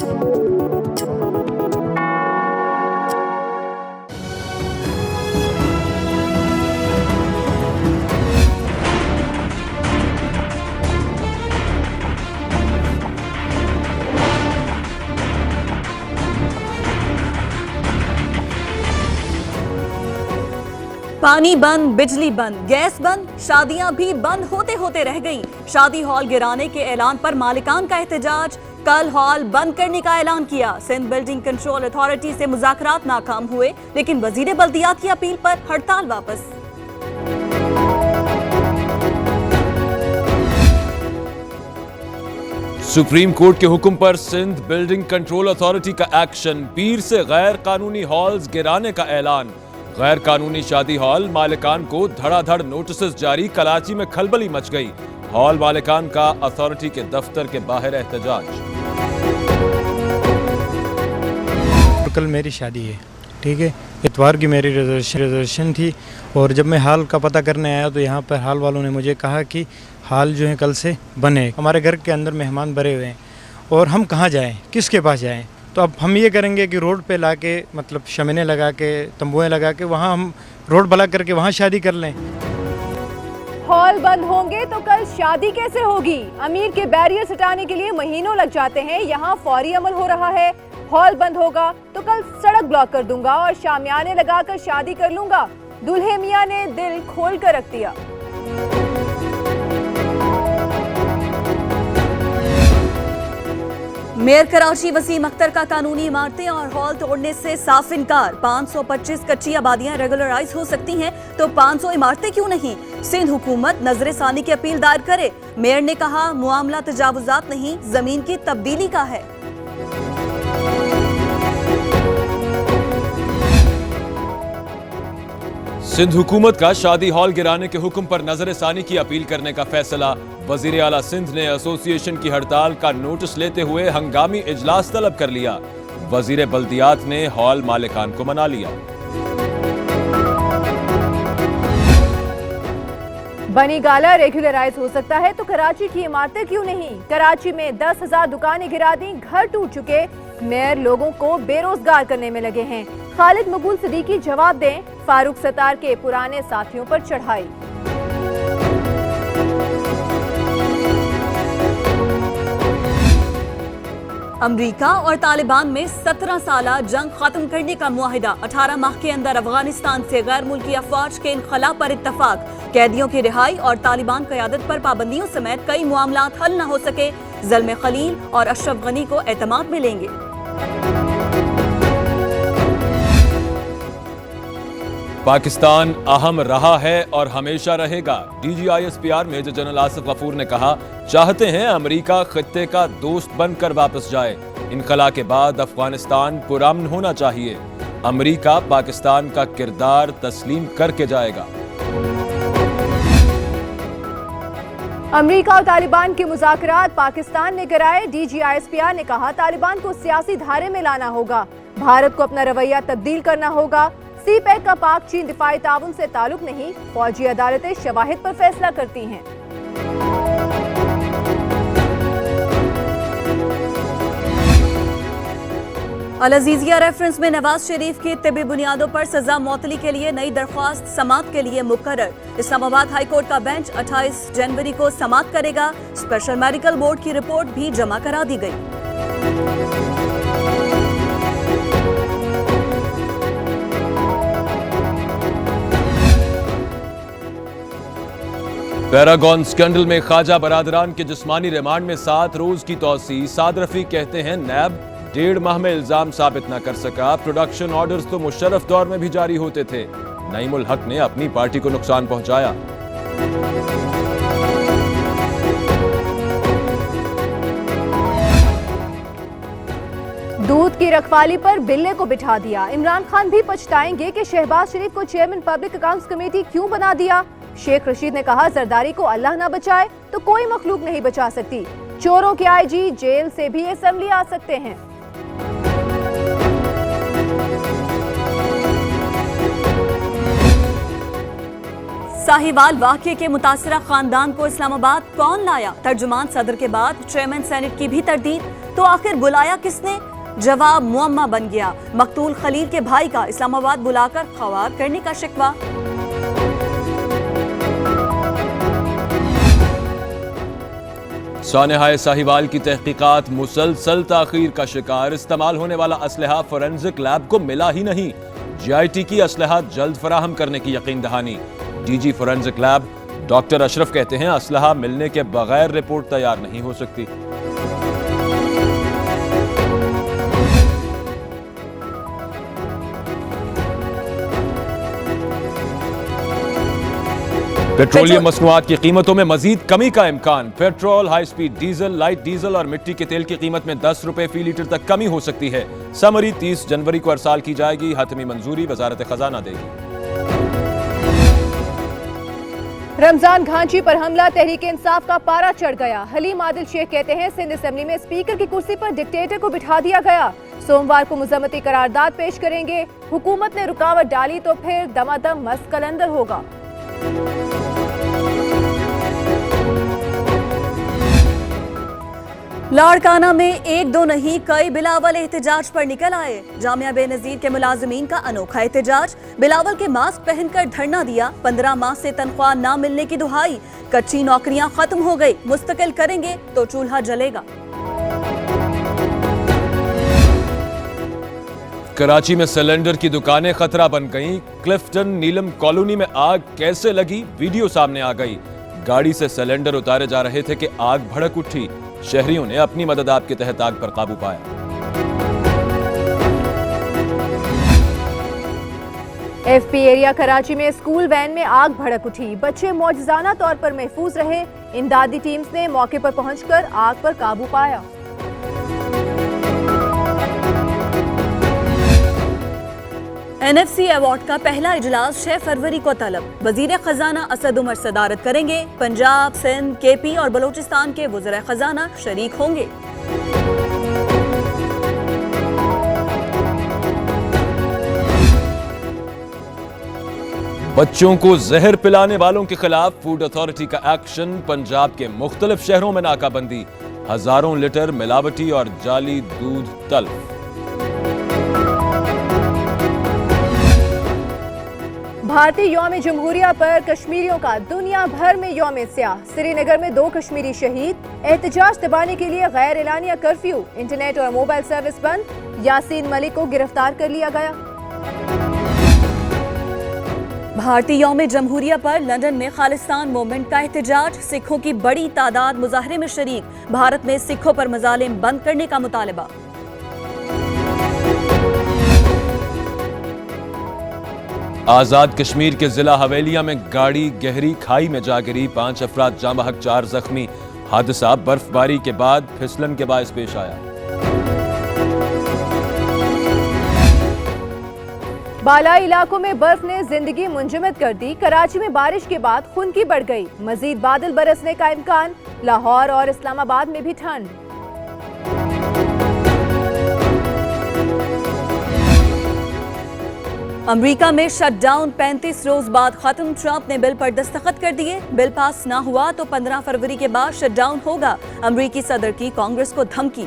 पानी बंद, बिजली बंद, गैस बंद, शादियां भी बंद होते होते रह गईं। शादी हॉल गिराने के ऐलान पर मालिकान का एहतजाज। कल हॉल बंद करने का ऐलान किया। सिंध बिल्डिंग कंट्रोल अथॉरिटी से मुज़ाकरात नाकाम हुए, लेकिन वजीर बल्दियात की अपील पर हड़ताल वापस। सुप्रीम कोर्ट के हुक्म पर सिंध बिल्डिंग कंट्रोल अथॉरिटी का एक्शन। पीर से गैर कानूनी हॉल्स गिराने का ऐलान। गैर कानूनी शादी हॉल मालिकान को धड़ाधड़ नोटिस जारी। कराची में खलबली मच गई। हॉल मालिकान का अथॉरिटी के दफ्तर के बाहर एहतजाज। कल मेरी शादी है, ठीक है, इतवार की मेरी रिजर्वेशन थी और जब मैं हाल का पता करने आया तो यहाँ पर हाल वालों ने मुझे कहा कि हाल जो है कल से बने। हमारे घर के अंदर मेहमान भरे हुए हैं और हम कहाँ जाएं, किसके पास जाएं। तो अब हम ये करेंगे कि रोड पे लाके मतलब शमीनें लगा के, तंबुएं लगा के वहाँ हम रोड ब्लॉक करके वहाँ शादी कर लें। हॉल बंद होंगे तो कल शादी कैसे होगी? अमीर के बैरियर्स हटाने के लिए महीनों लग जाते हैं, यहाँ फौरी अमल हो रहा है। हॉल बंद होगा तो कल सड़क ब्लॉक कर दूंगा और शामियाने लगाकर शादी कर लूंगा। दूल्हे मियां ने दिल खोल कर रख दिया। मेयर कराची वसीम अख्तर का कानूनी इमारतें और हॉल तोड़ने से साफ इनकार। 525 कच्ची आबादियां रेगुलराइज हो सकती हैं तो 500 इमारतें क्यों नहीं? सिंध हुकूमत नजर सानी की अपील दायर करे। मेयर ने कहा मुआमला तजावुजात नहीं, जमीन की तब्दीली का है। सिंध हुकूमत का शादी हॉल गिराने के हुक्म पर नजर सानी की अपील करने का फैसला। वजीर आला सिंध ने एसोसिएशन की हड़ताल का नोटिस लेते हुए हंगामी इजलास तलब कर लिया। वजीर बल्दियात ने हॉल मालिकान को मना लिया। बनी गाला रेगुलराइज हो सकता है तो कराची की इमारतें क्यों नहीं? कराची में 10,000 दुकानें गिरा दी, घर टूट चुके। मेयर लोगों को बेरोजगार करने में लगे हैं। खालिद मकबूल सिद्दीकी जवाब दें, फारूक सत्तार के पुराने साथियों पर चढ़ाई। अमरीका और तालिबान में 17 साला जंग खत्म करने का मुआहिदा। 18 माह के अंदर अफगानिस्तान से गैर मुल्की अफवाज के इनखला पर इत्तफाक। कैदियों की रिहाई और तालिबान क़यादत पर पाबंदियों समेत कई मामलात हल न हो सके। ज़ल्मे खलील और अशरफ गनी को एतमाद मिलेंगे। पाकिस्तान अहम रहा है और हमेशा रहेगा। DGISPR major general Asif Ghafoor ने कहा, चाहते हैं अमेरिका खित्ते का दोस्त बनकर वापस जाए। इनखला के बाद अफगानिस्तान पुरअमन होना चाहिए। अमेरिका पाकिस्तान का किरदार तस्लीम करके जाएगा। अमेरिका और तालिबान के मुज़ाकरात पाकिस्तान ने कराए। DGISPR ने कहा, तालिबान को सियासी धारे में लाना होगा। भारत को अपना रवैया तब्दील करना होगा। CPEC का पाक चीन दिफाई ताउन से ताल्लुक नहीं, फौजी अदालतें शवाहिद पर फैसला करती हैं। अल अजीजिया रेफरेंस में नवाज शरीफ की तिब्बी बुनियादों पर सजा मौतली के लिए नई दरख्वास्त समाअत के लिए मुकर्रर। इस्लामाबाद हाई कोर्ट का बेंच 28 जनवरी को समाअत करेगा। स्पेशल मेडिकल बोर्ड की रिपोर्ट भी जमा करा दी गई। पैरागॉन स्कैंडल में ख्वाजा बरादरान के जिस्मानी रिमांड में 7 रोज की तौसी। साद रफी कहते हैं नैब 1.5 माह में इल्जाम साबित न कर सका। प्रोडक्शन ऑर्डर्स तो मुशर्रफ दौर में भी जारी होते थे। नईमुल हक ने अपनी पार्टी को नुकसान पहुंचाया। दूध की रखवाली पर बिल्ले को बिठा दिया। इमरान खान भी पछताएंगे कि शहबाज शरीफ को चेयरमैन पब्लिक अकाउंट्स कमेटी क्यों बना दिया। शेख रशीद ने कहा, जरदारी को अल्लाह ना बचाए तो कोई मखलूक नहीं बचा सकती। चोरों के IG जेल से भी असेंबली आ सकते हैं। साहिवाल वाक़े के मुतासरा खानदान को इस्लामाबाद कौन लाया? तर्जुमान सदर के बाद चेयरमैन सेनेट की भी तरदीद। तो आखिर बुलाया किसने? जवाब मुअम्मा बन गया। मकतूल खलील के भाई का इस्लामाबाद बुलाकर ख्वाब करने का शिकवा। सानेहाए साहिवाल की तहकीकात मुसलसल ताखीर का शिकार। इस्तेमाल होने वाला असलहा फोरेंसिक लैब को मिला ही नहीं। GIT की असलहा जल्द फराहम करने की यकीन दहानी। DG forensic lab doctor Ashraf कहते हैं असलहा मिलने के बगैर रिपोर्ट तैयार नहीं हो सकती। पेट्रोलियम मसनूआत की कीमतों में मजीद कमी का इम्कान। Petrol, high speed diesel, light diesel और मिट्टी के तेल की कीमत में 10 रुपए फी लीटर तक कमी हो सकती है। समरी 30 जनवरी को अरसाल की जाएगी। हतमी मंजूरी वजारत खजाना देगी। रमजान घांची पर हमला, तहरीक इंसाफ का पारा चढ़ गया। हलीम आदिल शेख कहते हैं सिंध असेंबली में स्पीकर की कुर्सी पर डिक्टेटर को बिठा दिया गया। सोमवार को मुज़म्मती करारदाद पेश करेंगे। हुकूमत ने रुकावट डाली तो फिर दमादम मस्त कलंदर होगा। लाड़काना में एक दो नहीं कई बिलावल एहतजाज पर निकल आए। जामिया बेनजीर के मुलाजिमीन का अनोखा एहतजाज। बिलावल के मास्क पहनकर धरना दिया। 15 माह से तनख्वाह ना मिलने की दुहाई। कच्ची नौकरियां खत्म हो गई, मुस्तकिल करेंगे तो चूल्हा जलेगा। कराची में सिलेंडर की दुकानें खतरा बन गईं। क्लिफ्टन नीलम कॉलोनी में आग कैसे लगी, वीडियो सामने आ गई। गाड़ी से सिलेंडर उतारे जा रहे थे कि आग भड़क उठी। शहरियों ने अपनी मदद आप के तहत आग पर काबू पाया। FP एरिया कराची में स्कूल वैन में आग भड़क उठी। बच्चे मौजज़ाना तौर पर महफूज रहे। इमदादी टीम्स ने मौके पर पहुंचकर आग पर काबू पाया। NFC अवार्ड का पहला इजलास 6 फरवरी को तलब। वजीर खजाना असद उमर सदारत करेंगे। पंजाब, सिंध, KP और बलूचिस्तान के वज़ीर खजाना शरीक होंगे। बच्चों को जहर पिलाने वालों के खिलाफ फूड अथॉरिटी का एक्शन। पंजाब के मुख्तलिफ शहरों में नाकाबंदी। हजारों लीटर मिलावटी और जाली दूध तल्फ। भारतीय यौम जमहूरिया पर कश्मीरियों का दुनिया भर में यौम स्याह। श्रीनगर में 2 कश्मीरी शहीद। एहतजाज दबाने के लिए गैर एलानिया कर्फ्यू। इंटरनेट और मोबाइल सर्विस बंद। यासीन मलिक को गिरफ्तार कर लिया गया। भारतीय यौम जमहूरिया पर लंदन में खालिस्तान मूवमेंट का एहतजाज। सिखों की बड़ी तादाद मुजाहरे में शरीक। भारत में सिखों पर मजालिम बंद करने का मुतालबा। आजाद कश्मीर के जिला हवेलिया में गाड़ी गहरी खाई में जा गिरी। 5 अफराद जाँ बहक 4 जख्मी। हादसा बर्फबारी के बाद फिसलन के बायस पेश आया। बालाई इलाकों में बर्फ ने जिंदगी मुंजमद कर दी। कराची में बारिश के बाद खुनकी बढ़ गई। मजीद बादल बरसने का इम्कान। लाहौर और इस्लामाबाद में भी ठंड। अमेरिका में शटडाउन 35 रोज बाद खत्म। ट्रंप ने बिल पर दस्तखत कर दिए। बिल पास ना हुआ तो 15 फरवरी के बाद शटडाउन होगा। अमेरिकी सदर की कांग्रेस को धमकी।